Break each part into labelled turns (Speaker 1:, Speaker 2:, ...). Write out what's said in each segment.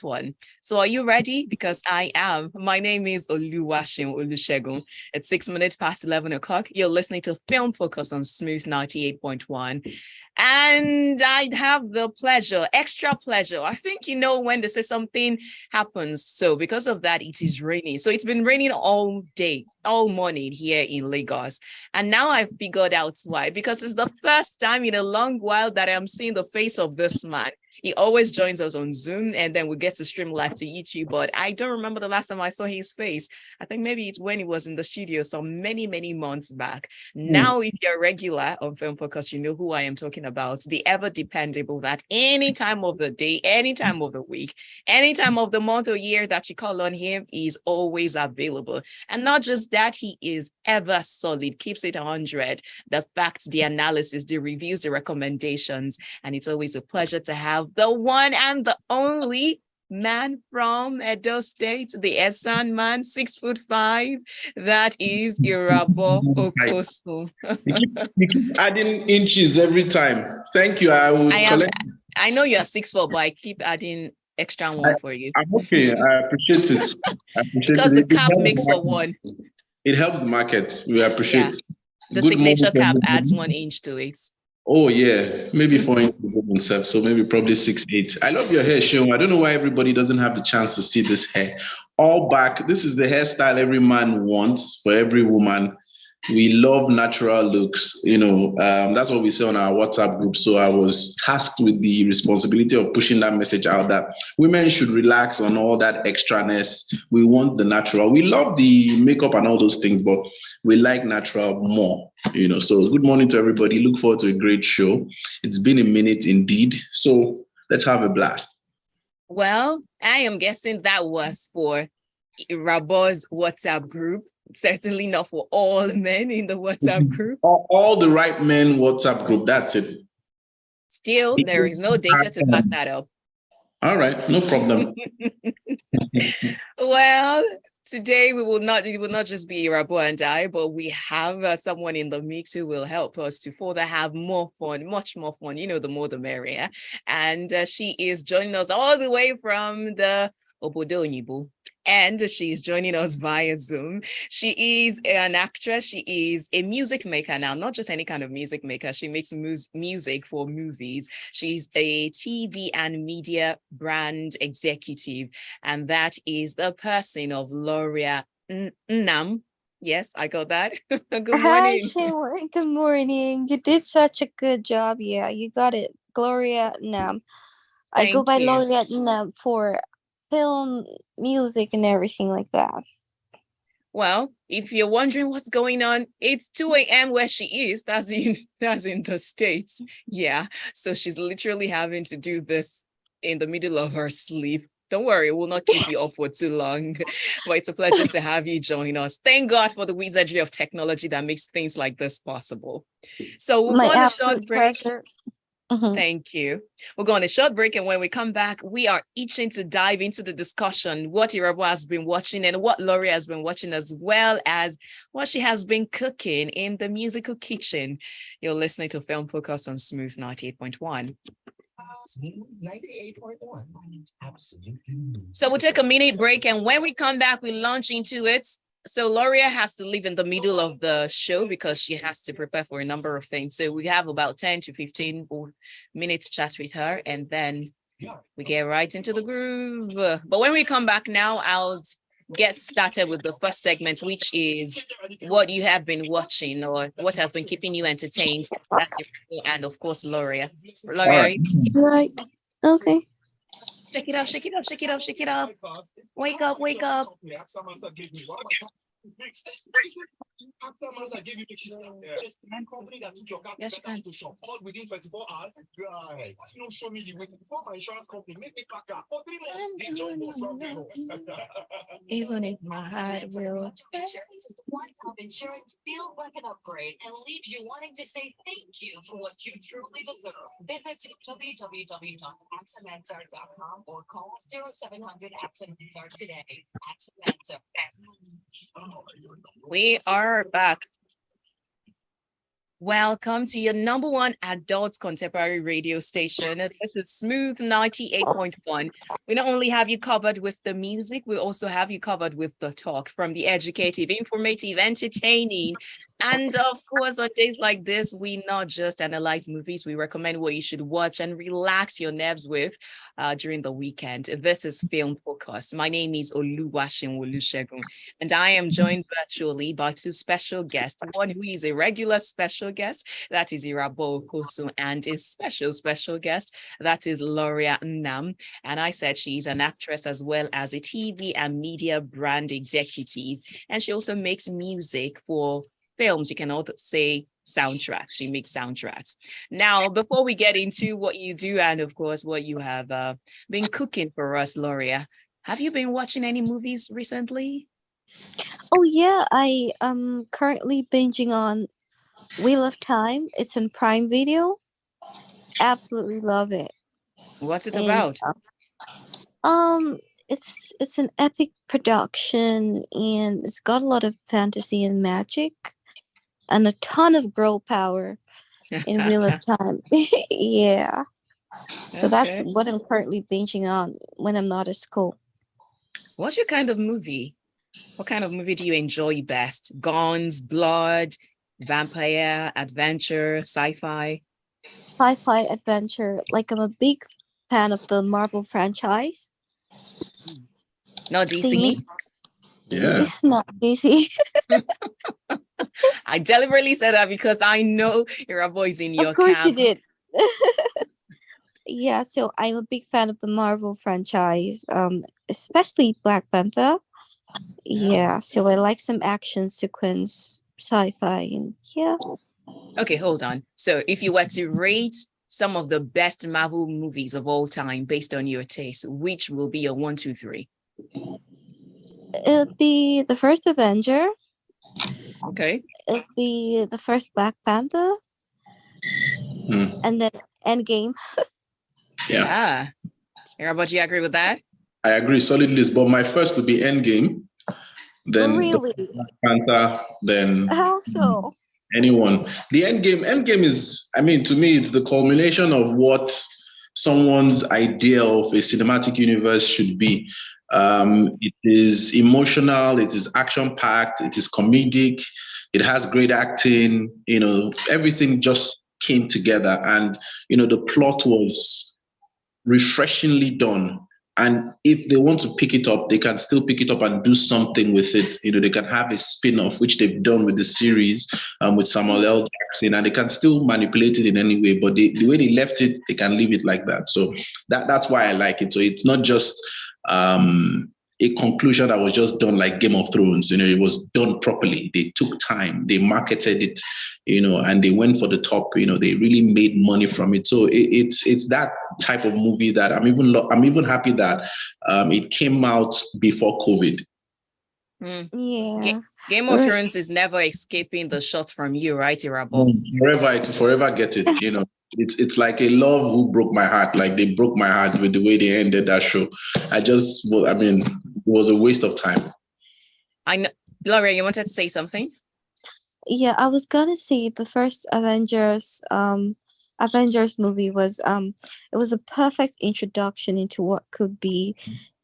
Speaker 1: one. So are you ready? Because I am. My name is oluwaseun. It's 6 minutes past 11 o'clock. You're listening to Film Focus on Smooth 98.1. And I have the pleasure, extra pleasure. I think when they say something happens. So because of that, it is raining. So it's been raining all day, all morning here in Lagos. And now I've figured out why. Because it's the first time in a long while that I'm seeing the face of this man. He always joins us on Zoom and then we get to stream live to YouTube. But I don't remember the last time I saw his face. I think maybe it's when he was in the studio some many, many months back. Now, if you're regular on Film Focus, you know who I am talking about. The ever dependable that any time of the day, any time of the week, any time of the month or year that you call on him, he's always available. And not just that, he is ever solid, keeps it 100. The facts, the analysis, the reviews, the recommendations. And it's always a pleasure to have the one and the only man from Edo State, the Esan man, 6'5". That is Irabor Okosun.
Speaker 2: You keep adding inches every time. Thank you. I will collect.
Speaker 1: I know you're 6'4", but I keep adding extra one for you.
Speaker 2: I'm okay. I appreciate it.
Speaker 1: Because the cap makes for one.
Speaker 2: It helps the market. We appreciate.
Speaker 1: The Good signature cap adds 1 inch to it.
Speaker 2: Oh yeah, maybe 4 inches, so maybe probably 6'8". I love your hair, Sean. I don't know why everybody doesn't have the chance to see this hair. All back. This is the hairstyle every man wants for every woman. We love natural looks, that's what we say on our WhatsApp group. So I was tasked with the responsibility of pushing that message out that women should relax on all that extraness. We want the natural. We love the makeup and all those things, but we like natural more, So good morning to everybody. Look forward to a great show. It's been a minute indeed. So let's have a blast.
Speaker 1: Well, I am guessing that was for Irabor's WhatsApp group. Certainly not for all men in the WhatsApp group.
Speaker 2: All the right men WhatsApp group. That's it.
Speaker 1: Still, there is no data to back that up.
Speaker 2: All right, no problem.
Speaker 1: Well, today we will not just be Irabor and I, but we have someone in the mix who will help us to further have more fun, much more fun. The more the merrier. And she is joining us all the way from the Obodo Onyibo. And she's joining us via Zoom. She is an actress. She is a music maker now, not just any kind of music maker. She makes music for movies. She's a TV and media brand executive. And that is the person of Loria Nnam. Yes, I got that. Good morning.
Speaker 3: Hi, Shayla. Good morning. You did such a good job. Yeah, you got it. Loria Nnam. I go by Loria Nnam for film, music, and everything like that.
Speaker 1: Well, if you're wondering what's going on, it's 2 a.m. where she is. That's in the States. Yeah. So she's literally having to do this in the middle of her sleep. Don't worry, we'll not keep you up for too long. But it's a pleasure to have you join us. Thank God for the wizardry of technology that makes things like this possible. So we'll go on a short break. Pleasure. Thank you. We'll go on a short break, and when we come back, we are itching to dive into the discussion, what Irabor has been watching and what Loria has been watching, as well as what she has been cooking in the musical kitchen. You're listening to Film Focus on Smooth 98.1. Smooth 98.1. Absolutely. So we'll take a minute break, and when we come back, we launch into it. So Loria has to leave in the middle of the show because she has to prepare for a number of things. So we have about 10 to 15 minutes chat with her, and then we get right into the groove. But when we come back now, I'll get started with the first segment, which is what you have been watching or what has been keeping you entertained. That's it. And of course, Loria. Loria.
Speaker 3: Right. Okay.
Speaker 1: Shake it up, shake it up, shake it up, shake it up. Wake up, wake up.
Speaker 4: Company that took your car to shop all within 24 hours. Why you don't show me the way before my insurance company make me pack up for 3 months?
Speaker 1: Even if my heart will.
Speaker 5: Insurance is the one-top insurance feel like an upgrade and leaves you wanting to say thank you for what you truly deserve. Visit www.axamansard.com or call 0700 Axamansard today.
Speaker 1: We are back. Welcome to your number one adult contemporary radio station. This is Smooth 98.1. We not only have you covered with the music, we also have you covered with the talk, from the educative, informative, entertaining. And of course, on days like this, we not just analyze movies, we recommend what you should watch and relax your nerves with during the weekend. This is Film Focus. My name is oluwaseun, and I am joined virtually by two special guests. One who is a regular special guest, that is Irabor Okosun, and a special guest, that is Loria Nnam. And I said she's an actress as well as a TV and media brand executive. And she also makes music for films. You can also say soundtracks. She makes soundtracks. Now, before we get into what you do and of course what you have been cooking for us, Loria, have you been watching any movies recently?
Speaker 3: Oh yeah, I am currently binging on Wheel of Time. It's in Prime Video. Absolutely love it.
Speaker 1: What's it about?
Speaker 3: It's an epic production, and it's got a lot of fantasy and magic and a ton of girl power in Wheel of Time. Yeah. So that's what I'm currently binging on when I'm not at school.
Speaker 1: What's your kind of movie? What kind of movie do you enjoy best? Guns, blood, vampire, adventure, sci-fi?
Speaker 3: Sci-fi adventure. Like, I'm a big fan of the Marvel franchise.
Speaker 1: Not DC?
Speaker 2: Yeah.
Speaker 3: Not DC.
Speaker 1: I deliberately said that because I know Irabor is in your camp.
Speaker 3: Of course you did. Yeah, so I'm a big fan of the Marvel franchise, especially Black Panther. Yeah, so I like some action sequence, sci-fi, and yeah.
Speaker 1: Okay, hold on. So if you were to rate some of the best Marvel movies of all time based on your taste, which will be your 1, 2, 3?
Speaker 3: It'll be the first Avenger.
Speaker 1: Okay.
Speaker 3: It'll be the first Black Panther. And then Endgame.
Speaker 1: Yeah. Irabor, do you agree with that?
Speaker 2: I agree, solid list. But my first would be Endgame. Then
Speaker 3: really?
Speaker 2: Black Panther, then
Speaker 3: How so?
Speaker 2: Anyone. The Endgame is, I mean, to me, it's the culmination of what someone's idea of a cinematic universe should be. It is emotional, it is action-packed, it is comedic, it has great acting, everything just came together. And, the plot was refreshingly done. And if they want to pick it up, they can still pick it up and do something with it. They can have a spin-off, which they've done with the series with Samuel L. Jackson, and they can still manipulate it in any way. But the way they left it, they can leave it like that. So that's why I like it. So it's not just a conclusion that was just done like Game of Thrones. It was done properly. They took time, they marketed it, and they went for the top. They really made money from it. So it's that type of movie that I'm even happy that it came out before COVID.
Speaker 3: Yeah.
Speaker 1: Game of Thrones is never escaping the shots from you, right, Irabor?
Speaker 2: Forever get it. It's like a love who broke my heart. Like, they broke my heart with the way they ended that show. It was a waste of time.
Speaker 1: I know, Loria, you wanted to say something?
Speaker 3: Yeah, I was gonna say the first Avengers movie was it was a perfect introduction into what could be,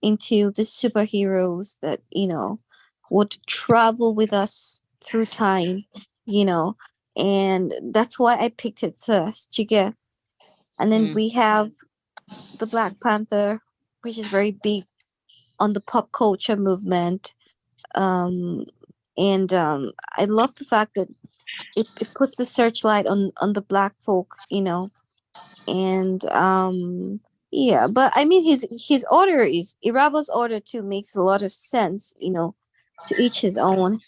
Speaker 3: into the superheroes that would travel with us through time, and that's why I picked it first. You get, and then we have the Black Panther, which is very big on the pop culture movement, and I love the fact that it puts the searchlight on the Black folk, and yeah. But I mean, his order is Irabor's order too makes a lot of sense, to each his own.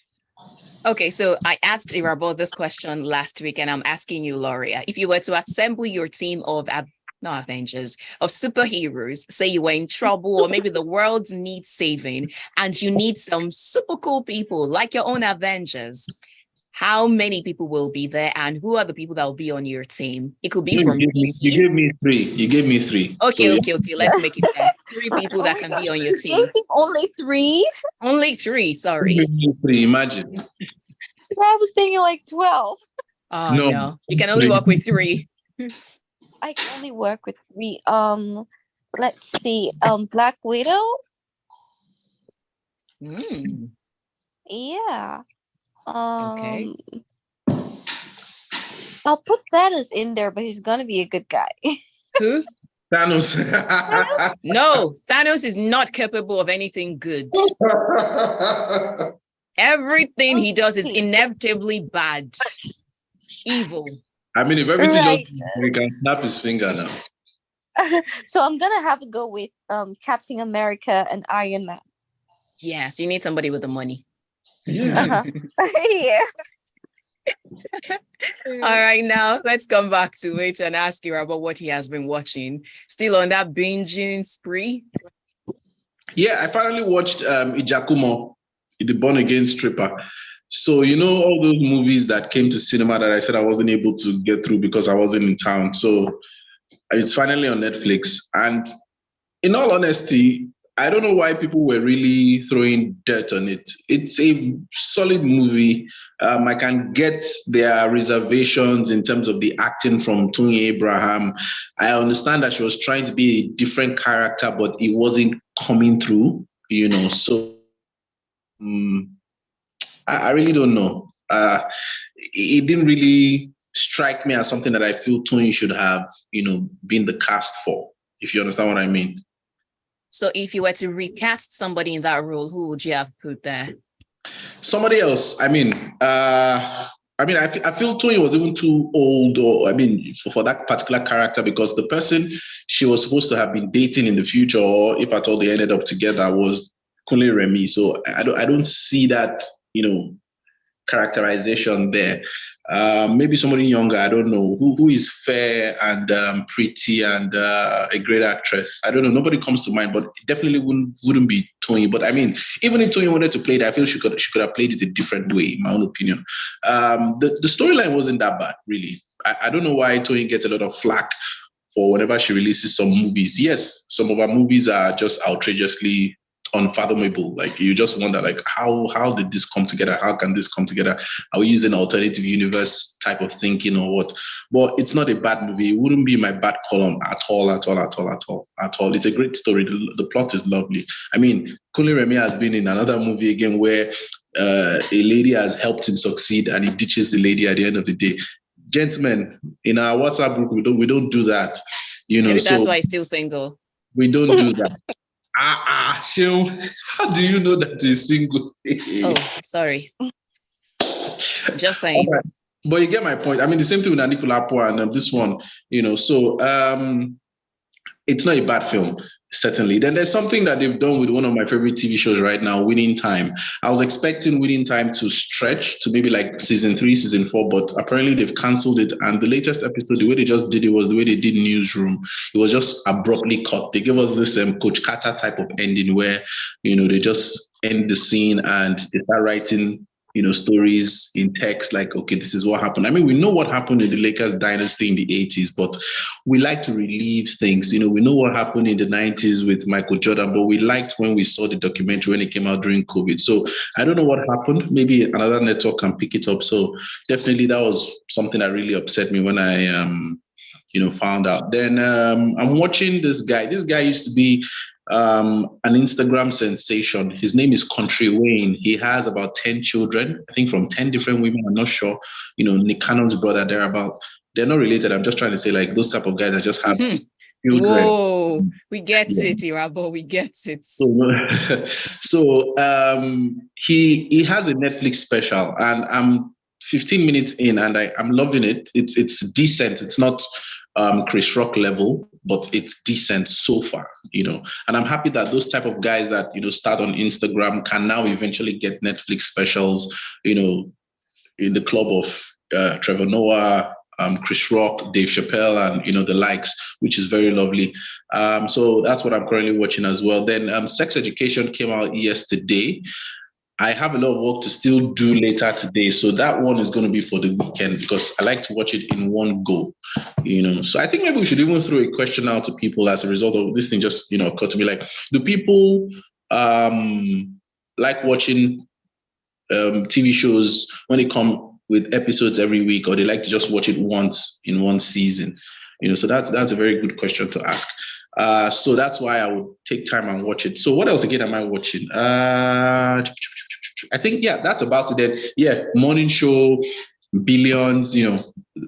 Speaker 1: Okay, so I asked Irabor this question last week, and I'm asking you, Loria, if you were to assemble your team of not Avengers, of superheroes, say you were in trouble or maybe the world needs saving and you need some super cool people like your own Avengers, how many people will be there and who are the people that will be on your team? It could be from DC.
Speaker 2: You gave me three.
Speaker 1: Okay. Let's make it fair. 3 people that can be on your team.
Speaker 3: Gave him only 3?
Speaker 1: Only 3, sorry.
Speaker 2: Imagine.
Speaker 3: I was thinking like 12.
Speaker 1: Oh no, you can only work with 3.
Speaker 3: I can only work with 3. Let's see. Black Widow. Yeah.
Speaker 1: Okay.
Speaker 3: I'll put Thanos in there, but he's gonna be a good guy.
Speaker 1: Who?
Speaker 2: Thanos.
Speaker 1: No, Thanos is not capable of anything good. Everything he does is inevitably bad, evil.
Speaker 2: I mean, if everything just he can snap his finger now.
Speaker 3: So I'm gonna have to go with Captain America and Iron Man.
Speaker 1: Yes, you need somebody with the money.
Speaker 2: Yeah.
Speaker 3: Yeah.
Speaker 1: All right, now let's come back to it and ask you about what he has been watching. Still on that binging spree?
Speaker 2: Yeah, I finally watched Ijakumo, the Born Again Stripper. So, you know, all those movies that came to cinema that I said I wasn't able to get through because I wasn't in town. So it's finally on Netflix. And in all honesty, I don't know why people were really throwing dirt on it. It's a solid movie. I can get their reservations in terms of the acting from Tony Abraham. I understand that she was trying to be a different character, but it wasn't coming through, you know. So I really don't know. It didn't really strike me as something that I feel Tony should have, you know, been the cast for, if you understand what I mean.
Speaker 1: So if you were to recast somebody in that role, who would you have put there?
Speaker 2: Somebody else. I feel Tony was even too old, or for that particular character, because the person she was supposed to have been dating in the future, or if at all they ended up together, was Kunle Remy. So I don't see that, you know, characterization there. Maybe somebody younger, I don't know, who is fair and pretty and a great actress. I don't know. Nobody comes to mind, but it definitely wouldn't be Tony. But I mean, even if Tony wanted to play it, I feel she could have played it a different way, in my own opinion. The storyline wasn't that bad, really. I don't know why Tony gets a lot of flack for whenever she releases some movies. Yes, some of her movies are just outrageously unfathomable. Like, you just wonder, like, how did this come together? How can this come together? Are we using alternative universe type of thinking or what? But it's not a bad movie. It wouldn't be my bad column at all. It's a great story. The plot is lovely. I mean, Kunle Remy has been in another movie again where a lady has helped him succeed and he ditches the lady at the end of the day. Gentlemen, in our WhatsApp group, we don't do that. You know,
Speaker 1: maybe that's why he's still single.
Speaker 2: We don't do that. Sheung, how do you know that he's single?
Speaker 1: Oh, sorry. Just saying.
Speaker 2: Right. But you get my point. I mean, the same thing with Anikulapo and this one, you know, so it's not a bad film, certainly. Then there's something that they've done with one of my favorite TV shows right now, Winning Time. I was expecting Winning Time to stretch to maybe like season 3, season 4, but apparently they've canceled it. And the latest episode, the way they just did it was the way they did Newsroom. It was just abruptly cut. They gave us this Coach Carter type of ending where, you know, they just end the scene and they start writing, you know, stories in text like, okay, this is what happened. I mean, we know what happened in the Lakers dynasty in the 80s, but we like to relive things. You know, we know what happened in the 90s with Michael Jordan, but we liked when we saw the documentary when it came out during COVID. So I don't know what happened. Maybe another network can pick it up. So definitely that was something that really upset me when I, found out. Then I'm watching this guy. This guy used to be an Instagram sensation. His name is Country Wayne. He has about 10 children, I think from 10 different women. I'm not sure. You know, Nick Cannon's brother, they're not related. I'm just trying to say, like, those type of guys that just have children.
Speaker 1: Whoa, we get it, Irabor, we get it.
Speaker 2: So he has a Netflix special, and I'm 15 minutes in, and I'm loving it. It's decent. It's not Chris Rock level, but it's decent so far, you know. And I'm happy that those type of guys that, you know, start on Instagram can now eventually get Netflix specials, you know, in the club of Trevor Noah, Chris Rock, Dave Chappelle, and, you know, the likes, which is very lovely. So that's what I'm currently watching as well. Then Sex Education came out yesterday. I have a lot of work to still do later today. So that one is going to be for the weekend because I like to watch it in one go, you know. So I think maybe we should even throw a question out to people as a result of this thing just, you know, occurred to me. Like, do people like watching TV shows when it come with episodes every week, or they like to just watch it once in one season? So that's a very good question to ask. So that's why I would take time and watch it. So what else again am I watching? I think, that's about it then. Yeah, morning show, Billions.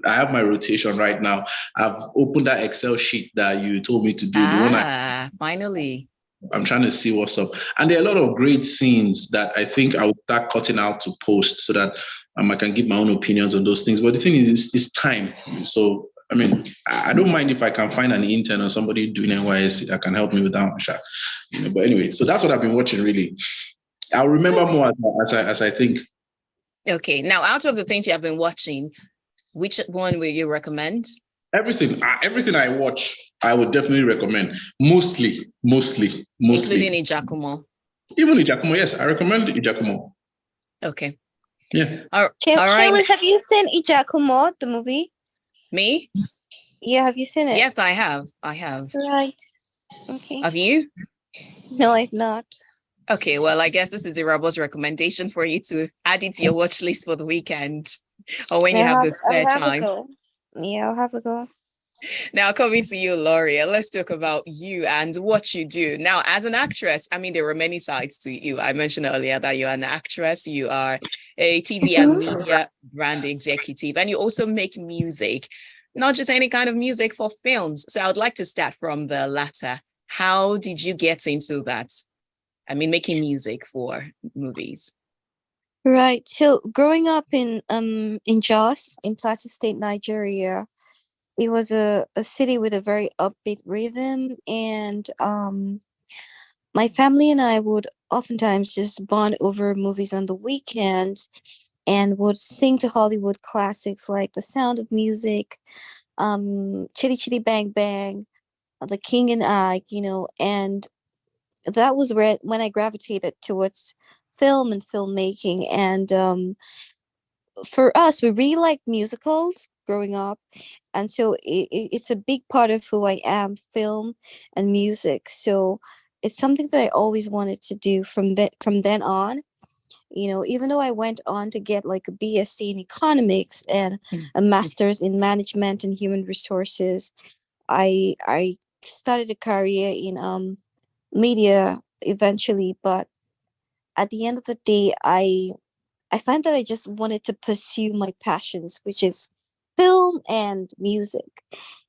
Speaker 2: I have my rotation right now. I've opened that Excel sheet that you told me to do. The one
Speaker 1: finally.
Speaker 2: I'm trying to see what's up. And there are a lot of great scenes that I think I will start cutting out to post so that I can give my own opinions on those things. But the thing is, it's time. So, I mean, I don't mind if I can find an intern or somebody doing NYSC that can help me with that one. But anyway, so that's what I've been watching, really. I'll remember more as I think.
Speaker 1: Okay. Now, out of the things you have been watching, which one will you recommend?
Speaker 2: Everything I watch, I would definitely recommend. Mostly.
Speaker 1: Including Ijakumo.
Speaker 2: Even Ijakumo, yes, I recommend Ijakumo.
Speaker 1: Okay.
Speaker 2: Yeah.
Speaker 1: All right.
Speaker 3: Have you seen Ijakumo, the movie?
Speaker 1: Me?
Speaker 3: Yeah, have you seen it?
Speaker 1: Yes, I have.
Speaker 3: Right. Okay.
Speaker 1: Have you?
Speaker 3: No, I've not.
Speaker 1: Okay, well, I guess this is Irabor's recommendation for you to add it to your watch list for the weekend or when you have the spare time.
Speaker 3: Yeah, I'll have a go.
Speaker 1: Now, coming to you, Loria, let's talk about you and what you do. Now, as an actress, I mean, there are many sides to you. I mentioned earlier that you're an actress, you are a TV and media brand executive, and you also make music, not just any kind of music for films. So I would like to start from the latter. How did you get into that? I mean, making music for movies.
Speaker 3: Right. So growing up in Jos, in Plateau State, Nigeria, it was a city with a very upbeat rhythm, and my family and I would oftentimes just bond over movies on the weekend and would sing to Hollywood classics like The Sound of Music, Chitty Chitty Bang Bang, The King and I, and that was when I gravitated towards film and filmmaking. And for us, we really like musicals growing up, and so it's a big part of who I am, film and music. So it's something that I always wanted to do from then on. Even though I went on to get like a BSc in economics and a master's in management and human resources, I started a career in media eventually. But at the end of the day, I find that I just wanted to pursue my passions, which is film and music.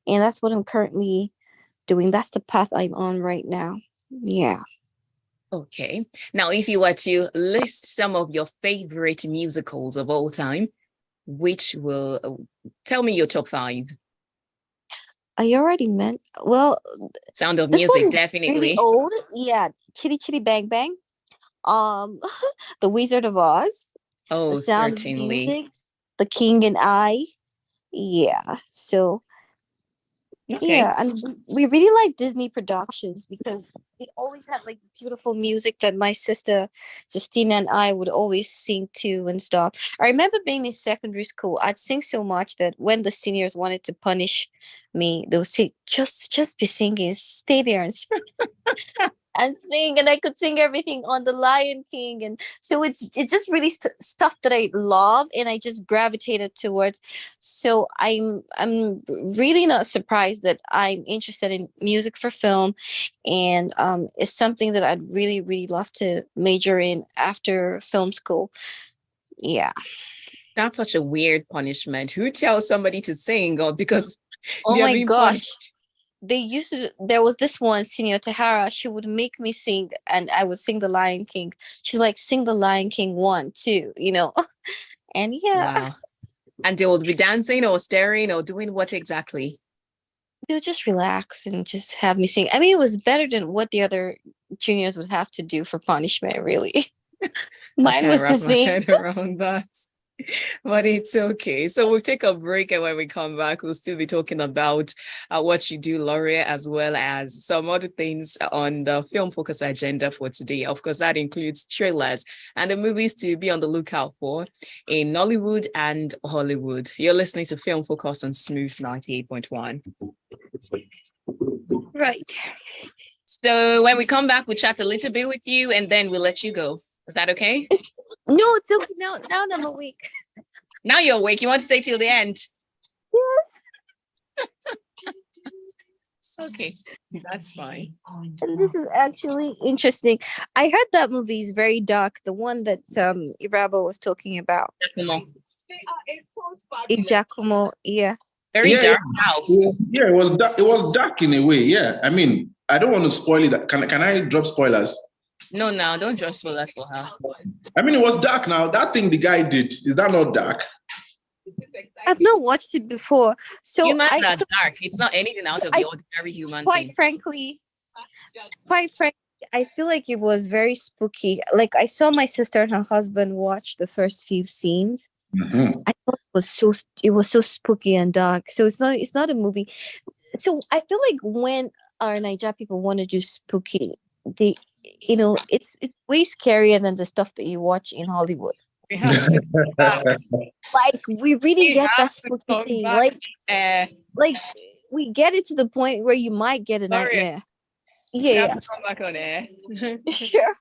Speaker 3: And that's what I'm currently doing. That's the path I'm on right now. Yeah.
Speaker 1: Okay. Now, if you were to list some of your favorite musicals of all time, which will tell me your top 5?
Speaker 3: I already meant, well,
Speaker 1: Sound of Music, definitely.
Speaker 3: Really old. Yeah. Chitty Chitty Bang Bang. The Wizard of Oz.
Speaker 1: Oh,
Speaker 3: The Sound
Speaker 1: certainly.
Speaker 3: of Music, The King and I. Yeah. So
Speaker 1: okay.
Speaker 3: Yeah, and we really like Disney productions because they always have like beautiful music that my sister Justina and I would always sing to and stuff. I remember being in secondary school, I'd sing so much that when the seniors wanted to punish me, they would say, just be singing, stay there and and sing, and I could sing everything on the Lion King. And so it's just really stuff that I love and I just gravitated towards. So I'm really not surprised that I'm interested in music for film, and it's something that I'd really, really love to major in after film school. Yeah.
Speaker 1: That's such a weird punishment. Who tells somebody to sing? Or because
Speaker 3: oh my gosh, there was this one senior, Tahara, she would make me sing, and I would sing the Lion King. She's like, sing the Lion King 1, 2, and yeah.
Speaker 1: Wow. And they would be dancing or staring or doing what exactly?
Speaker 3: They'll just relax and just have me sing. I mean, it was better than what the other juniors would have to do for punishment, really. Mine was to sing.
Speaker 1: Head around that. But it's okay. So we'll take a break, and when we come back, we'll still be talking about what you do, Loria, as well as some other things on the Film Focus agenda for today. Of course, that includes trailers and the movies to be on the lookout for in Nollywood and Hollywood. You're listening to Film Focus on Smooth 98.1.
Speaker 3: Right.
Speaker 1: So when we come back, we'll chat a little bit with you, and then we'll let you go. Is that okay?
Speaker 3: No, it's okay. Now I'm awake.
Speaker 1: Now you're awake. You want to stay till the end?
Speaker 3: Yes.
Speaker 1: Okay, that's fine.
Speaker 3: And this is actually interesting. I heard that movie is very dark. The one that Irabor was talking about. Giacomo, yeah.
Speaker 1: Very dark now.
Speaker 2: Yeah, it was dark. It was dark in a way. Yeah, I mean, I don't want to spoil it. Can I drop spoilers?
Speaker 1: No, don't drop spoilers for her.
Speaker 2: I mean, it was dark. Now that thing the guy did, is that not dark?
Speaker 3: I've not watched it before, so
Speaker 1: humans are dark. It's not anything out of the ordinary human
Speaker 3: quite
Speaker 1: thing.
Speaker 3: Frankly, I feel like it was very spooky. Like I saw my sister and her husband watch the first few scenes.
Speaker 2: Mm-hmm.
Speaker 3: I thought it was so spooky and dark. So it's not a movie. So I feel like when our Naija people want to do spooky, they it's way scarier than the stuff that you watch in Hollywood.
Speaker 1: We have to come back.
Speaker 3: Like we really get that spooky thing.
Speaker 1: Back.
Speaker 3: Like we get it to the point where you might get a nightmare. Yeah.
Speaker 1: You have to come back on air.
Speaker 3: Sure.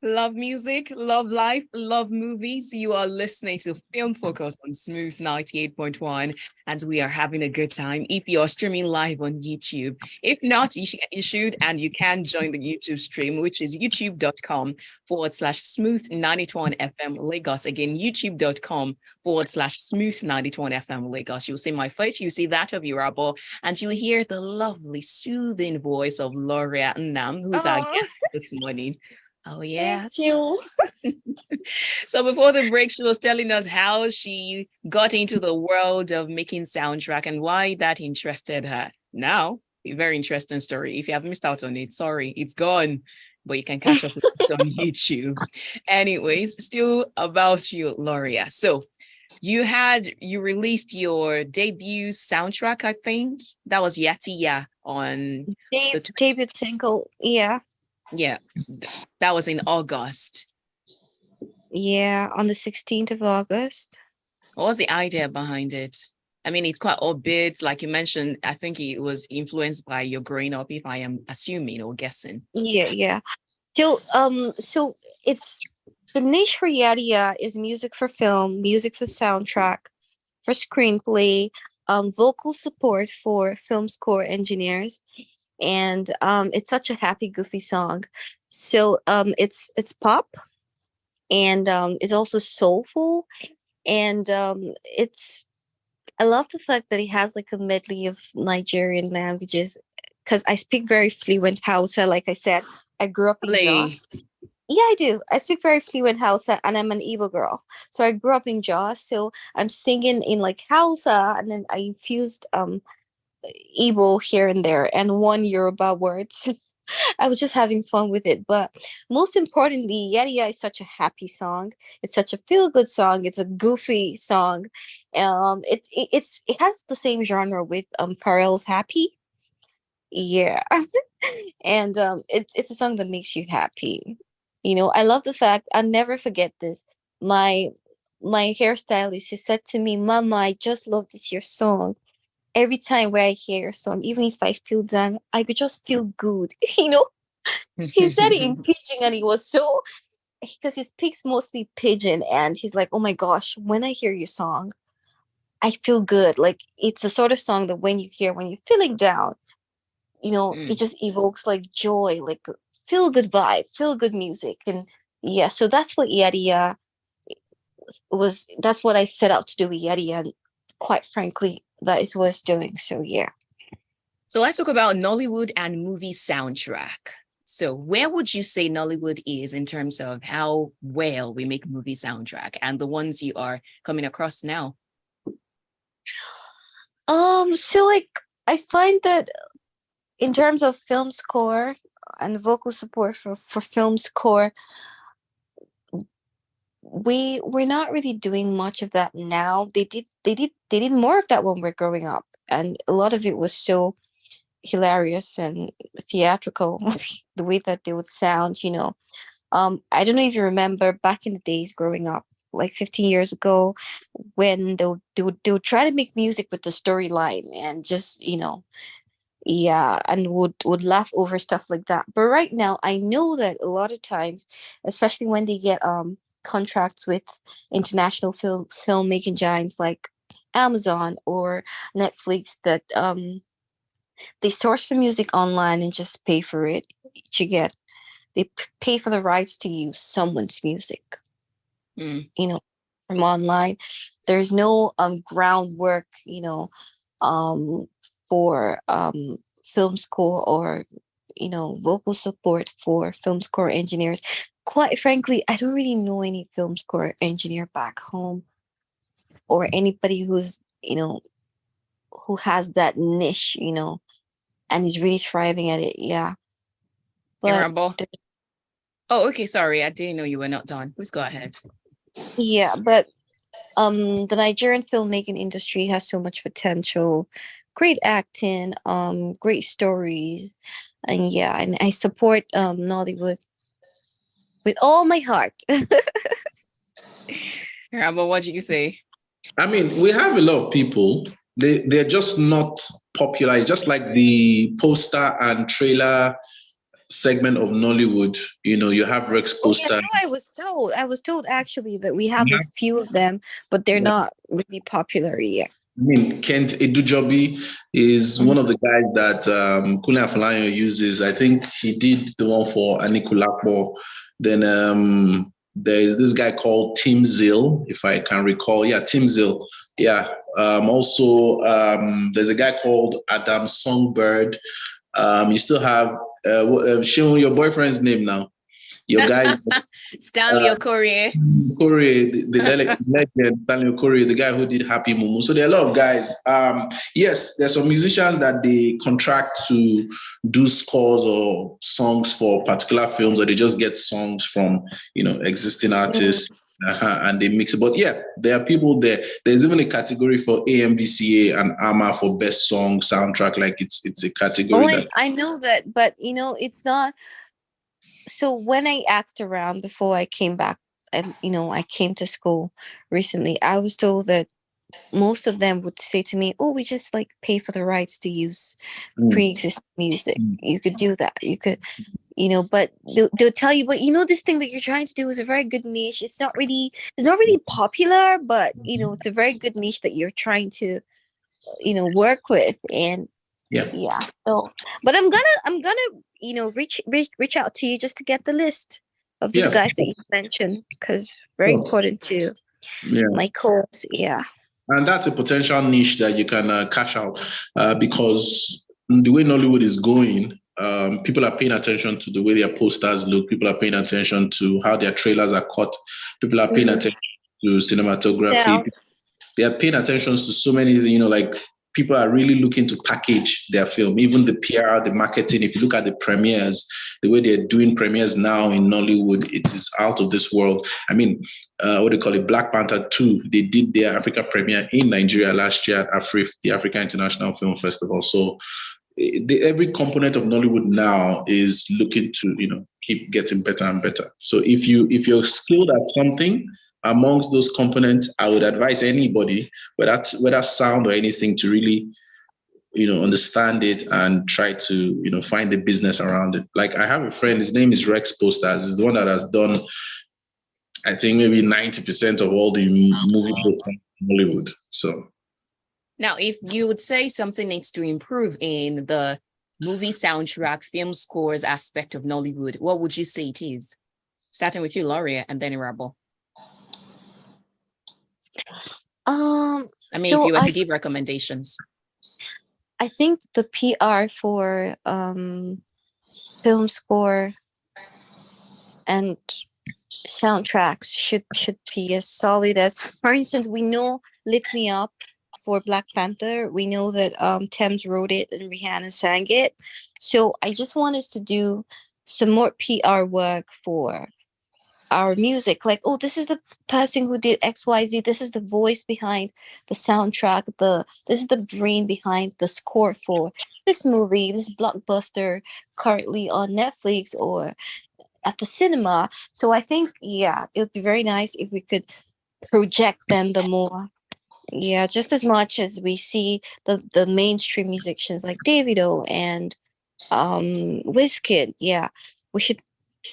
Speaker 1: Love music, love life, love movies. You are listening to Film Focus on Smooth 98.1, and we are having a good time. If you're streaming live on YouTube, if not, you should, and you can join the YouTube stream, which is youtube.com/smooth 91 FM Lagos. Again, youtube.com/smooth 91 FM Lagos. You'll see my face, you see that of Irabor, and you'll hear the lovely, soothing voice of Loria Nnam, who's our guest this morning. Oh, yeah.
Speaker 3: Thank you.
Speaker 1: So before the break, she was telling us how she got into the world of making soundtrack and why that interested her. Now, a very interesting story. If you have missed out on it, sorry, it's gone, but you can catch up with it on YouTube. Anyways, still about you, Loria. So you released your debut soundtrack, I think. That was Yatiya on
Speaker 3: the debut single, yeah.
Speaker 1: Yeah, that was in August.
Speaker 3: Yeah, on the 16th of August.
Speaker 1: What was the idea behind it? I mean, it's quite upbeat. Like you mentioned, I think it was influenced by your growing up, if I am assuming or guessing.
Speaker 3: Yeah. So it's the niche for Yadiya is music for film, music for soundtrack, for screenplay, vocal support for film score engineers. And it's such a happy, goofy song. So it's pop, and it's also soulful, and I love the fact that it has like a medley of Nigerian languages, because I speak very fluent Hausa. Like I said, I grew up in Jos. Yeah, I do. I speak very fluent Hausa, and I'm an Igbo girl. So I grew up in Jos. So I'm singing in like Hausa, and then I infused Igbo here and there, and one Yoruba words. I was just having fun with it. But most importantly, Yadiya is such a happy song. It's such a feel-good song. It's a goofy song. It has the same genre with Pharrell's Happy. Yeah. And it's a song that makes you happy. I love the fact, I'll never forget this. My hairstylist, he said to me, "Mama, I just love this your song. Every time where I hear your song, even if I feel down, I could just feel good." He said it in pidgin, and he was so, because he speaks mostly pidgin, and he's like, "Oh my gosh, when I hear your song, I feel good." Like it's a sort of song that when you're feeling down, it just evokes like joy, like feel good vibe, feel good music. And yeah, so that's what Yadiya was. That's what I set out to do with Yadiya, and quite frankly, that is what it's doing. So yeah.
Speaker 1: So let's talk about Nollywood and movie soundtrack. So where would you say Nollywood is in terms of how well we make movie soundtrack and the ones you are coming across now?
Speaker 3: So like I find that in terms of film score and vocal support for film score, we're not really doing much of that now. They did more of that when we're growing up, and a lot of it was so hilarious and theatrical, the way that they would sound. I don't know if you remember back in the days growing up, like 15 years ago, when they would try to make music with the storyline, and just yeah, and would laugh over stuff like that. But right now, I know that a lot of times, especially when they get contracts with international filmmaking giants like Amazon or Netflix, that they source the music online and just pay for it. You get they pay for the rights to use someone's music, you know, from online. There's no groundwork, um for film score or vocal support for film score engineers. Quite frankly, I don't really know any film score engineer back home, or anybody who has that niche, and is really thriving at it. Yeah. But
Speaker 1: oh, okay, sorry, I didn't know you were not done. Please go ahead.
Speaker 3: Yeah, but the Nigerian filmmaking industry has so much potential, great acting, great stories, and yeah, and I support Nollywood with all my heart.
Speaker 1: Irabor, what do you say?
Speaker 2: I mean, we have a lot of people. They're just not popular. It's just like the poster and trailer segment of Nollywood. You have Rex poster.
Speaker 3: Oh, yeah, so I was told actually that we have a few of them, but they're not really popular yet.
Speaker 2: I mean, Kent Edujobi is one of the guys that Kunle Afolayan uses. I think he did the one for Anikulapo. Then there is this guy called Tim Zill, if I can recall. Yeah, Tim Zill. Yeah. Also, there's a guy called Adam Songbird. You still have Shion, your boyfriend's name now. Your guy
Speaker 1: Stanley Okorie.
Speaker 2: The legend, Stanley Okorie, the guy who did Happy Mumu. So there are a lot of guys. Yes, there's some musicians that they contract to do scores or songs for particular films, or they just get songs from existing artists. And they mix it. But yeah, there are people there. There's even a category for AMVCA and AMA for best song soundtrack. Like it's a category.
Speaker 3: I know that, but it's not. So when I asked around before I came back, and I came to school recently, I was told that most of them would say to me, "Oh, we just like pay for the rights to use pre-existing music. You could do that. You could." But they'll tell you, but this thing that you're trying to do is a very good niche. It's not really popular, but it's a very good niche that you're trying to work with. And yeah. So, but I'm gonna reach out to you just to get the list of these guys that you mentioned, because very important to my cause. Yeah.
Speaker 2: And that's a potential niche that you can cash out because the way Nollywood is going, people are paying attention to the way their posters look. People are paying attention to how their trailers are cut. People are paying attention to cinematography. They are paying attention to so many things, like people are really looking to package their film, even the PR, the marketing. If you look at the premieres, the way they're doing premieres now in Nollywood, it is out of this world. I mean, what do you call it? Black Panther 2, they did their Africa premiere in Nigeria last year at AFRIF, the Africa International Film Festival. So every component of Nollywood now is looking to, keep getting better and better. So if you're skilled at something, amongst those components, I would advise anybody, whether sound or anything, to really, understand it and try to, find the business around it. Like I have a friend, his name is Rex Posters. He's the one that has done, I think, maybe 90% of all the movie posters in Hollywood. So
Speaker 1: now, if you would say something needs to improve in the movie soundtrack, film scores aspect of Nollywood, what would you say it is? Starting with you, Loria, and then Irabor. I mean, if you were to give recommendations.
Speaker 3: I think the PR for film score and soundtracks should be as solid as, for instance, we know Lift Me Up for Black Panther. We know that Thames wrote it and Rihanna sang it. So I just want us to do some more PR work for our music, like, oh, this is the person who did XYZ, this is the voice behind the soundtrack, this is the brain behind the score for this movie, this blockbuster currently on Netflix or at the cinema. So I think it would be very nice if we could project them the more Yeah, just as much as we see the mainstream musicians like Davido and Wizkid. Yeah, we should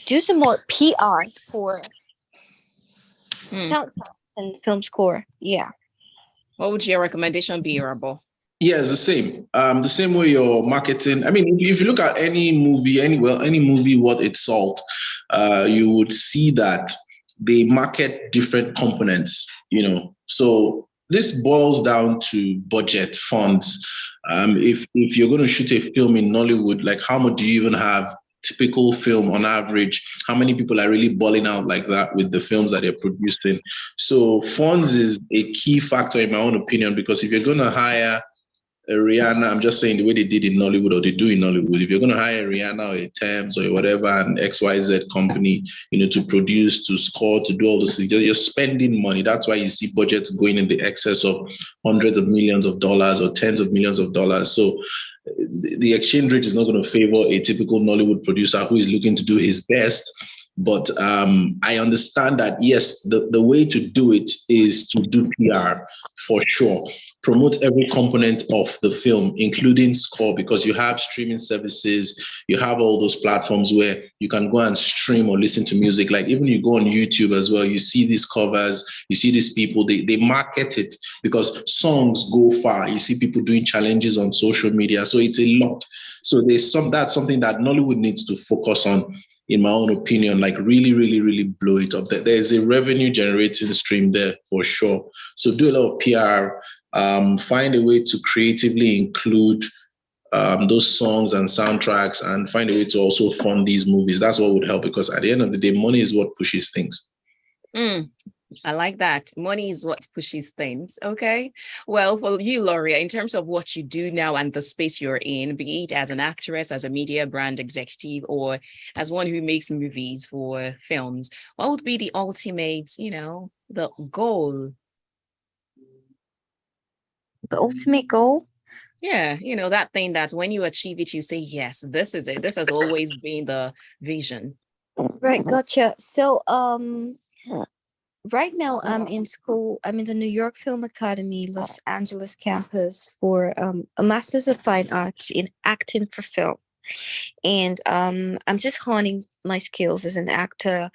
Speaker 3: do some more PR for soundtracks and film score. Yeah.
Speaker 1: What would your recommendation be, Irabor?
Speaker 2: Yeah, it's the same. The same way you're marketing. I mean, if you look at any movie, any movie worth its salt, you would see that they market different components. So this boils down to budget funds. If you're going to shoot a film in Nollywood, like how much do you even have? Typical film on average, how many people are really balling out like that with the films that they're producing? So funds is a key factor in my own opinion, because if you're going to hire Rihanna, I'm just saying the way they did in Nollywood, or they do in Nollywood. If you're going to hire Rihanna or a Thames or whatever, an XYZ company, to produce, to score, to do all those things, you're spending money. That's why you see budgets going in the excess of hundreds of millions of dollars or tens of millions of dollars. So the exchange rate is not going to favor a typical Nollywood producer who is looking to do his best. But I understand that, yes, the way to do it is to do PR for sure. Promote every component of the film, including score, because you have streaming services, you have all those platforms where you can go and stream or listen to music. Like even you go on YouTube as well, you see these covers, you see these people, they market it because songs go far. You see people doing challenges on social media. So it's a lot. So that's something that Nollywood needs to focus on, in my own opinion, like really, really, really blow it up. There's a revenue generating stream there for sure. So do a lot of PR, find a way to creatively include those songs and soundtracks, and find a way to also fund these movies. That's what would help, because at the end of the day, money is what pushes things.
Speaker 1: I like that. Money is what pushes things. Okay. Well, for you, Loria, in terms of what you do now and the space you're in, be it as an actress, as a media brand executive, or as one who makes movies for films, what would be the ultimate, the goal?
Speaker 3: The ultimate goal?
Speaker 1: Yeah, that thing that when you achieve it, you say, yes, this is it. This has always been the vision.
Speaker 3: Right, gotcha. So, right now I'm in school. I'm in the New York Film Academy, Los Angeles campus for a Master's of Fine Arts in acting for film. And I'm just honing my skills as an actor.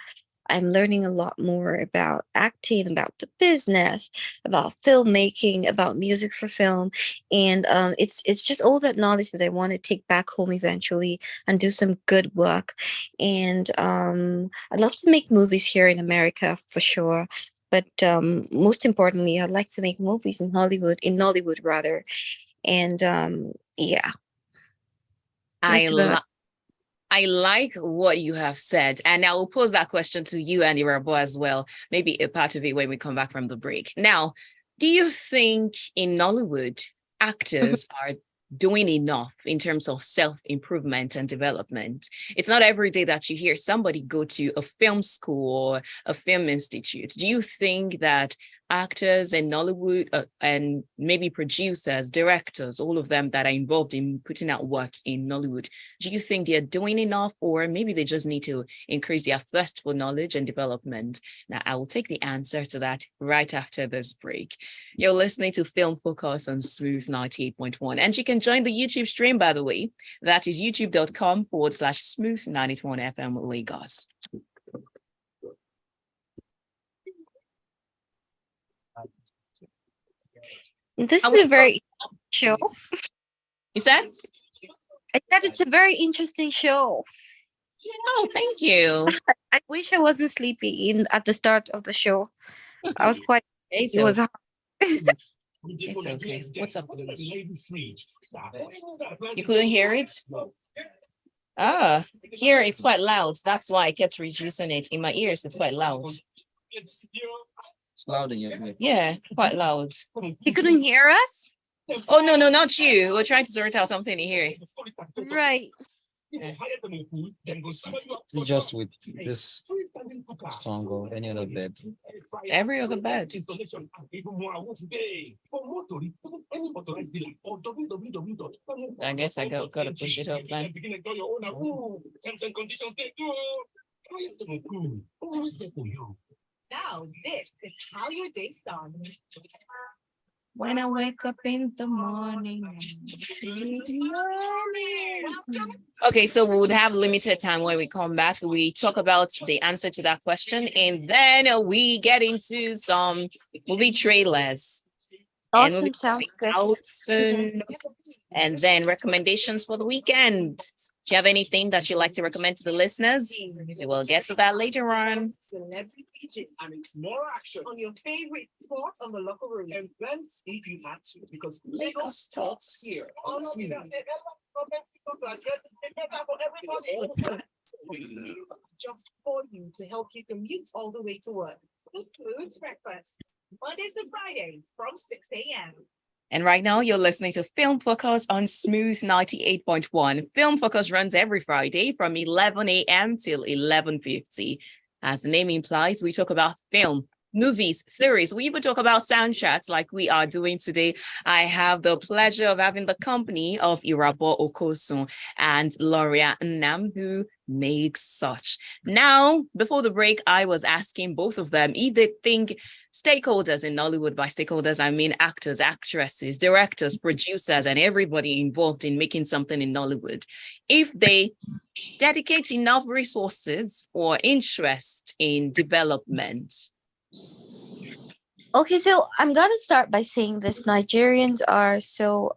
Speaker 3: I'm learning a lot more about acting, about the business, about filmmaking, about music for film, and it's just all that knowledge that I want to take back home eventually and do some good work. And I'd love to make movies here in America for sure. But most importantly, I'd like to make movies in Nollywood rather. And yeah,
Speaker 1: I like what you have said, and I will pose that question to you and Irabor as well, maybe a part of it when we come back from the break. Now, do you think in Nollywood, actors are doing enough in terms of self-improvement and development? It's not every day that you hear somebody go to a film school or a film institute. Do you think that actors in Nollywood and maybe producers, directors, all of them that are involved in putting out work in Nollywood, do you think they're doing enough, or maybe they just need to increase their thirst for knowledge and development? Now, I will take the answer to that right after this break. You're listening to Film Focus on Smooth 98.1, and you can join the YouTube stream, by the way. That is youtube.com/Smooth 91 FM Lagos.
Speaker 3: This is a very show.
Speaker 1: You said?
Speaker 3: I said it's a very interesting show.
Speaker 1: Oh, thank you.
Speaker 3: I wish I wasn't sleepy at the start of the show. I was quite. It was hard.
Speaker 1: It's okay. What's up? You couldn't hear it? Here it's quite loud. That's why I kept reducing it. In my ears, it's quite loud.
Speaker 6: It's loud in your ear.
Speaker 1: Yeah, quite loud.
Speaker 3: You couldn't hear us?
Speaker 1: Oh, no, not you. We're trying to sort out something here.
Speaker 3: Right.
Speaker 1: Yeah.
Speaker 6: Just with this song or any other bed?
Speaker 1: Every other bed. I guess I gotta push it up then.
Speaker 5: Now, this is how your day starts.
Speaker 1: When I wake up in the morning. Okay, so we would have limited time when we come back. We talk about the answer to that question, and then we get into some movie trailers.
Speaker 3: Awesome, sounds good.
Speaker 1: Out soon. And then recommendations for the weekend. Do you have anything that you'd like to recommend to the listeners? We will get to that later on.
Speaker 4: Celebrity features and it's more action on your favorite sports on the locker room. Events if you had to, because Lagos talks here on Smooth. Just for you to help you commute all the way to work. The Smooth Breakfast. Mondays to Fridays from 6 a.m.
Speaker 1: And right now you're listening to Film Focus on Smooth 98.1. Film Focus runs every Friday from 11 a.m. till 11:50. As the name implies, we talk about film, movies, series. We even talk about soundtracks like we are doing today. I have the pleasure of having the company of Irabor Okosun and Loria Nnam, who makes such. Now, before the break, I was asking both of them if they think stakeholders in Nollywood, by stakeholders, I mean actors, actresses, directors, producers, and everybody involved in making something in Nollywood, if they dedicate enough resources or interest in development.
Speaker 3: Okay, so I'm gonna start by saying this. Nigerians are so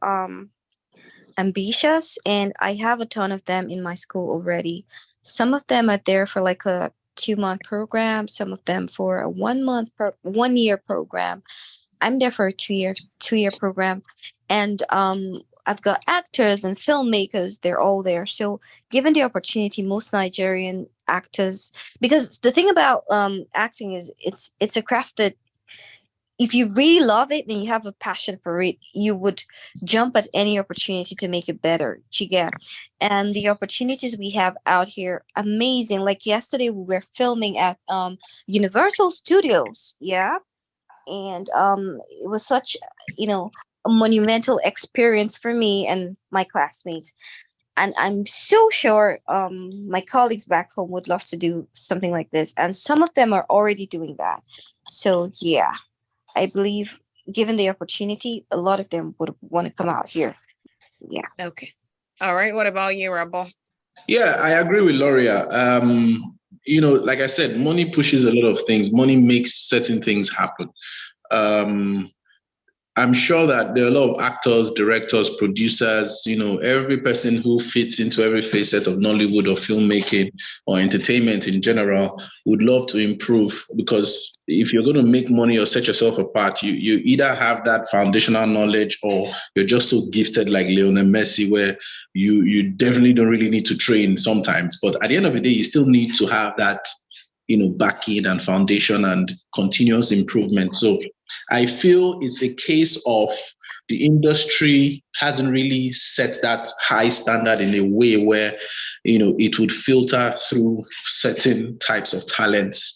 Speaker 3: ambitious, and I have a ton of them in my school already. Some of them are there for like a 2-month program, some of them for a 1 year program. I'm there for a 2-year program. And I've got actors and filmmakers, they're all there. So given the opportunity, most Nigerian actors, because the thing about acting is it's a craft that if you really love it and you have a passion for it, you would jump at any opportunity to make it better. And the opportunities we have out here, amazing. Like yesterday, we were filming at Universal Studios. Yeah. And it was such, a monumental experience for me and my classmates. And I'm so sure my colleagues back home would love to do something like this. And some of them are already doing that. So, yeah. I believe, given the opportunity, a lot of them would want to come out here. Yeah.
Speaker 1: Okay. All right. What about you, Irabor?
Speaker 2: Yeah, I agree with Loria. Like I said, money pushes a lot of things. Money makes certain things happen. I'm sure that there are a lot of actors, directors, producers, every person who fits into every facet of Nollywood or filmmaking or entertainment in general would love to improve, because if you're going to make money or set yourself apart, you either have that foundational knowledge or you're just so gifted like Lionel Messi, where you definitely don't really need to train sometimes. But at the end of the day, you still need to have that backing and foundation and continuous improvement. So I feel it's a case of the industry hasn't really set that high standard in a way where, it would filter through certain types of talents,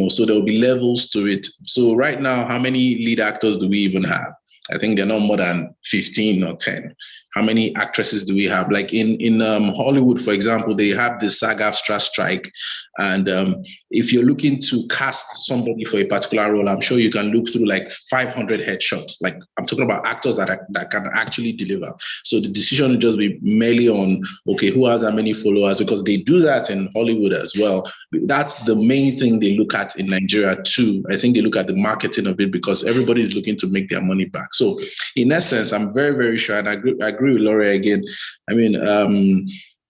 Speaker 2: so there'll be levels to it. So right now, how many lead actors do we even have? I think they're not more than 15 or 10. How many actresses do we have? Like in Hollywood, for example, they have the SAG-AFTRA strike. And if you're looking to cast somebody for a particular role, I'm sure you can look through like 500 headshots. Like I'm talking about actors that can actually deliver. So the decision will just be merely on, okay, who has how many followers? Because they do that in Hollywood as well. That's the main thing they look at in Nigeria too. I think they look at the marketing of it because everybody's looking to make their money back. So in essence, I'm very, very sure, and I agree with Loria again. I mean,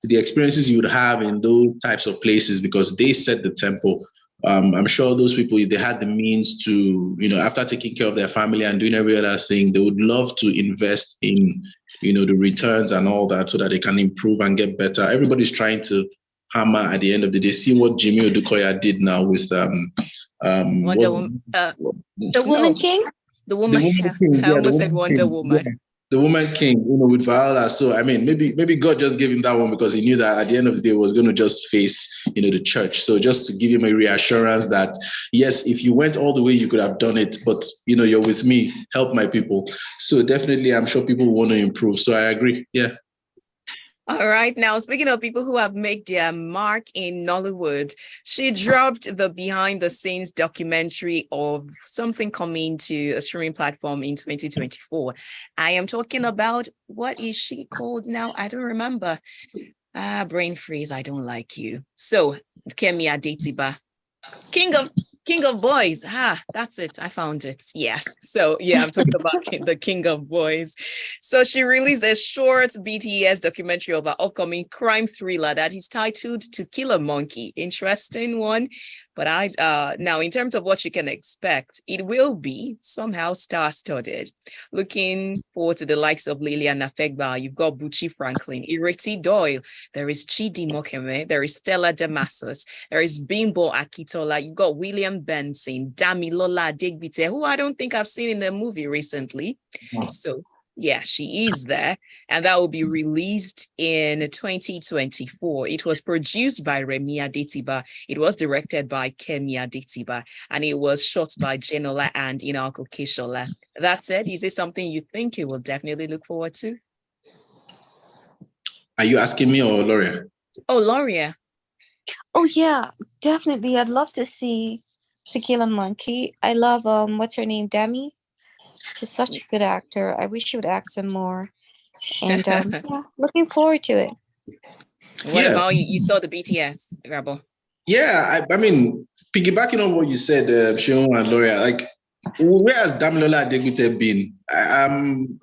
Speaker 2: the experiences you would have in those types of places, because they set the tempo. I'm sure those people, if they had the means to, after taking care of their family and doing every other thing, they would love to invest in, the returns and all that so that they can improve and get better. Everybody's trying to hammer at the end of the day. See what Jimmy Odukoya did now with
Speaker 3: The Woman King?
Speaker 1: The Woman King. I almost said Wonder Woman.
Speaker 2: Yeah. The Woman King, with Viola. So I mean, maybe God just gave him that one because he knew that at the end of the day, he was going to just face, the church. So just to give him a reassurance that yes, if you went all the way, you could have done it. But you're with me, help my people. So definitely, I'm sure people want to improve. So I agree. Yeah.
Speaker 1: All right. Now, speaking of people who have made their mark in Nollywood, she dropped the behind the scenes documentary of something coming to a streaming platform in 2024. I am talking about, what is she called now? I don't remember. Brain freeze. I don't like you. So, Kemi Adetiba, King of Boys. That's it. I found it. Yes. So yeah, I'm talking about the King of Boys. So she released a short BTS documentary of her upcoming crime thriller that is titled To Kill a Monkey. Interesting one. But now in terms of what you can expect, it will be somehow star-studded. Looking forward to the likes of Lillian Afegba. You've got Buchi Franklin, Ireti Doyle. There is Chidi Mokeme. There is Stella Damasus. There is Bimbo Akitola. You've got William Benson, Damilola Adegbite, who I don't think I've seen in the movie recently. So yeah, she is there. And that will be released in 2024. It was produced by Remi Adetiba. It was directed by Kemi Adetiba. And it was shot by Jenola and Inako Kishola. That said, is it something you think you will definitely look forward to?
Speaker 2: Are you asking me or Loria?
Speaker 1: Oh, Loria.
Speaker 3: Oh, yeah, definitely. I'd love to see To Kill a Monkey. I love, what's her name? Demi? She's such a good actor. I wish she would act some more. And yeah, looking forward to it.
Speaker 1: What about you saw the BTS, Irabor?
Speaker 2: Yeah, I mean, piggybacking on what you said, Seun and Loria, like, where has Damilola Adegbite been?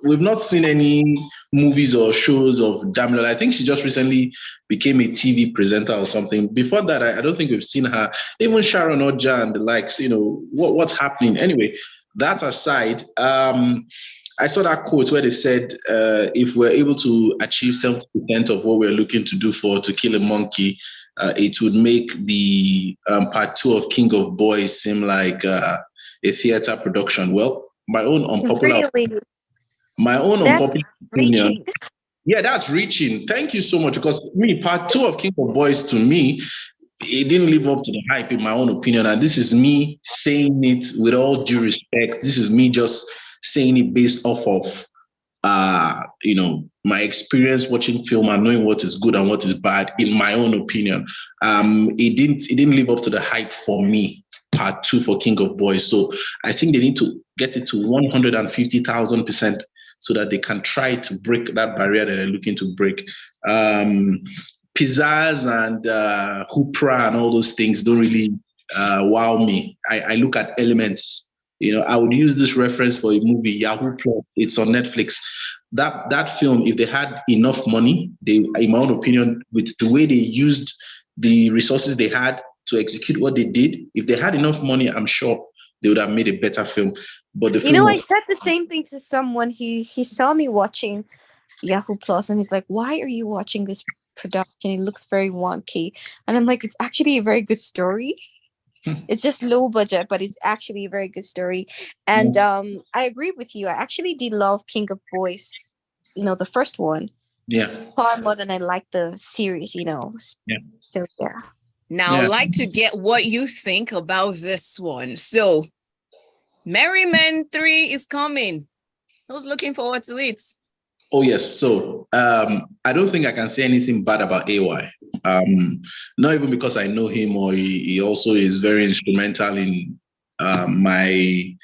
Speaker 2: We've not seen any movies or shows of Damilola. I think she just recently became a TV presenter or something. Before that, I don't think we've seen her. Even Sharon Oja and the likes, what's happening? Anyway, that aside, I saw that quote where they said, if we're able to achieve 70% of what we're looking to do for To Kill a Monkey, it would make the part 2 of King of Boys seem like a theater production. Well, my own unpopular opinion. Yeah, that's reaching. Thank you so much, because part 2 of King of Boys, to me, it didn't live up to the hype, in my own opinion. And this is me saying it with all due respect. This is me just saying it based off of my experience watching film and knowing what is good and what is bad, in my own opinion. It didn't live up to the hype for me, part 2 for King of Boys. So I think they need to get it to 150,000% so that they can try to break that barrier that they're looking to break. Pizzazz and Hoopra and all those things don't really wow me. I look at elements. I would use this reference for a movie, Yahoo Plus. It's on Netflix. That film, if they had enough money, in my own opinion, with the way they used the resources they had to execute what they did, if they had enough money, I'm sure they would have made a better film. But the film
Speaker 3: I said the same thing to someone. He saw me watching Yahoo Plus, and he's like, "Why are you watching this production? It looks very wonky." And I'm like, "It's actually a very good story." It's just low budget, but it's actually a very good story. And I agree with you. I actually did love King of Boys, the first one.
Speaker 2: Yeah.
Speaker 3: Far more than I like the series, Yeah. So yeah.
Speaker 1: Now I'd like to get what you think about this one. So Merry Men 3 is coming. I was looking forward to it.
Speaker 2: Oh, yes. So I don't think I can say anything bad about AY. Not even because I know him, or he also is very instrumental in my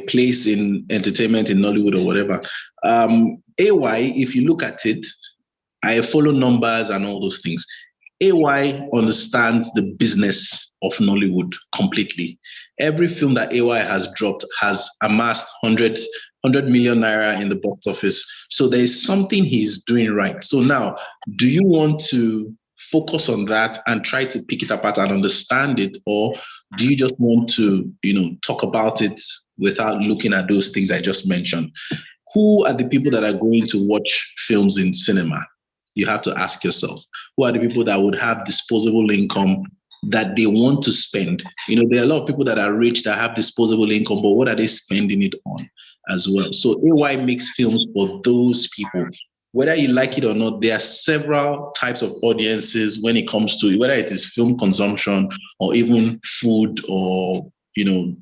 Speaker 2: place in entertainment in Nollywood or whatever. AY, if you look at it, I follow numbers and all those things. AY understands the business of Nollywood completely. Every film that AY has dropped has amassed 100 million naira in the box office. So there is something he's doing right. So now, do you want to focus on that and try to pick it apart and understand it? Or do you just want to, talk about it without looking at those things I just mentioned? Who are the people that are going to watch films in cinema? You have to ask yourself, who are the people that would have disposable income that they want to spend? There are a lot of people that are rich that have disposable income, but what are they spending it on as well? So AY makes films for those people. Whether you like it or not, there are several types of audiences when it comes to whether it is film consumption or even food or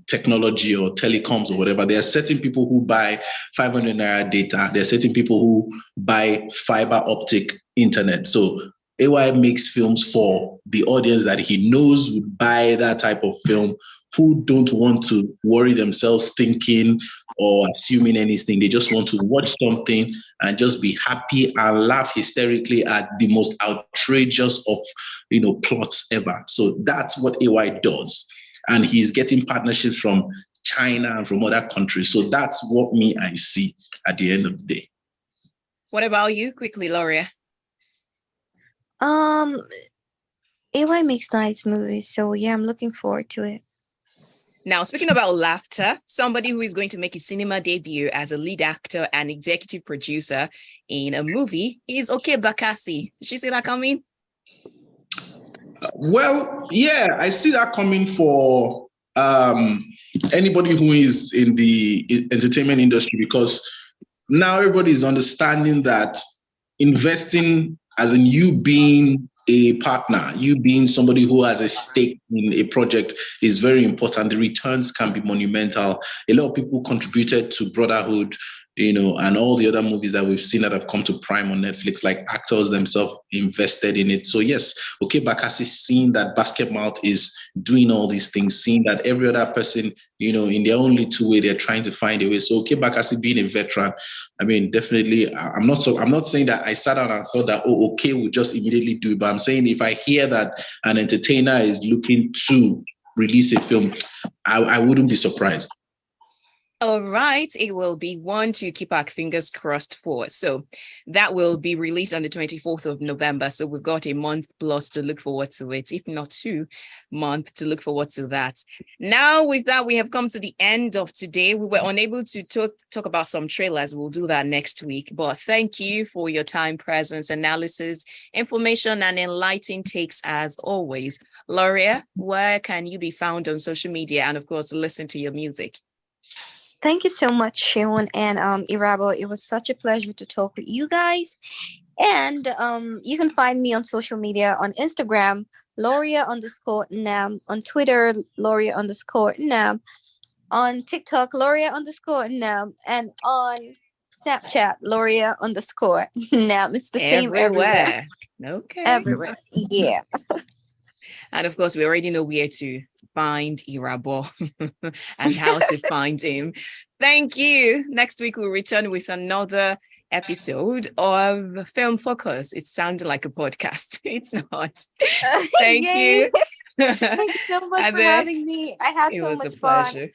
Speaker 2: technology or telecoms or whatever. There are certain people who buy 500 naira data. There are certain people who buy fiber optic internet. So AY makes films for the audience that he knows would buy that type of film, who don't want to worry themselves thinking or assuming anything. They just want to watch something and just be happy and laugh hysterically at the most outrageous of plots ever. So that's what AY does. And he's getting partnerships from China and from other countries. So that's what I see at the end of the day.
Speaker 1: What about you? Quickly, Loria.
Speaker 3: AY makes nice movies. So yeah, I'm looking forward to it.
Speaker 1: Now, speaking about laughter, somebody who is going to make his cinema debut as a lead actor and executive producer in a movie is Oke Bakassi. Did you see that coming?
Speaker 2: Well, yeah, I see that coming for anybody who is in the entertainment industry, because now everybody is understanding that investing, as in you being a partner, you being somebody who has a stake in a project, is very important. The returns can be monumental. A lot of people contributed to Brotherhood, and all the other movies that we've seen that have come to Prime on Netflix, like actors themselves invested in it. So yes, Oke Bakassi, seeing that Basket Mouth is doing all these things, seeing that every other person, in their own little way, they're trying to find a way. So Oke Bakassi being a veteran, I mean, definitely, I'm not saying that I sat down and thought that, Oke would just immediately do it, but I'm saying if I hear that an entertainer is looking to release a film, I wouldn't be surprised.
Speaker 1: All right, it will be one to keep our fingers crossed for. So that will be released on the 24th of November. So we've got a month plus to look forward to it, if not 2 months to look forward to that. Now, with that, we have come to the end of today. We were unable to talk about some trailers. We'll do that next week. But thank you for your time, presence, analysis, information, and enlightening takes as always. Loria, where can you be found on social media and, of course, listen to your music?
Speaker 3: Thank you so much, Seun and Irabor. It was such a pleasure to talk with you guys. And you can find me on social media on Instagram, Loria_Nnam, on Twitter, Loria_Nnam, on TikTok, Loria_Nnam, and on Snapchat, Loria_Nnam. It's the same everywhere.
Speaker 1: Okay.
Speaker 3: Everywhere. Yeah.
Speaker 1: And of course, we already know where to find Irabor and how to find him. Thank you. Next week, we'll return with another episode of Film Focus. It sounded like a podcast. It's not. Thank you.
Speaker 3: Thank you so much for having me. I had so much fun.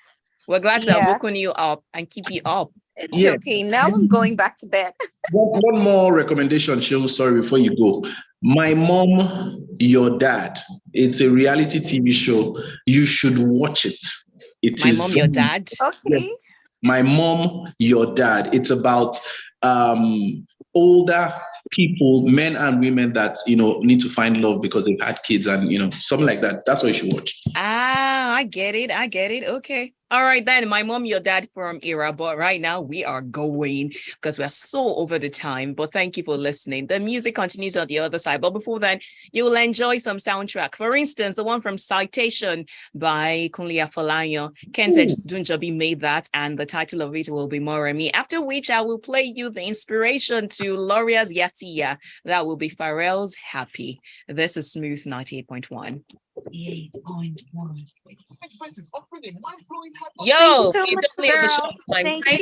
Speaker 1: We're glad to have woken you up and keep you up.
Speaker 3: It's okay. Now I'm going back to bed.
Speaker 2: One more recommendation, Seun, sorry, before you go. My Mom, Your Dad. It's a reality TV show. You should watch it.
Speaker 1: My Mom, Your Dad?
Speaker 3: Okay.
Speaker 2: Yes. My Mom, Your Dad. It's about older people, men and women that, need to find love because they've had kids and, something like that. That's what you should watch.
Speaker 1: I get it. Okay. All right, then. My Mom, Your Dad from Irabor. Right now, we are going because we are so over the time. But thank you for listening. The music continues on the other side. But before then, you will enjoy some soundtrack. For instance, the one from Citation by Kunle Afolayan. Kente Dunjabi made that, and the title of it will be Moremi. After which, I will play you the inspiration to Loria's Yatiya. That will be Pharrell's Happy. This is Smooth 98.1. 98.1. Yo,
Speaker 3: thank you so much, girl. Thank you.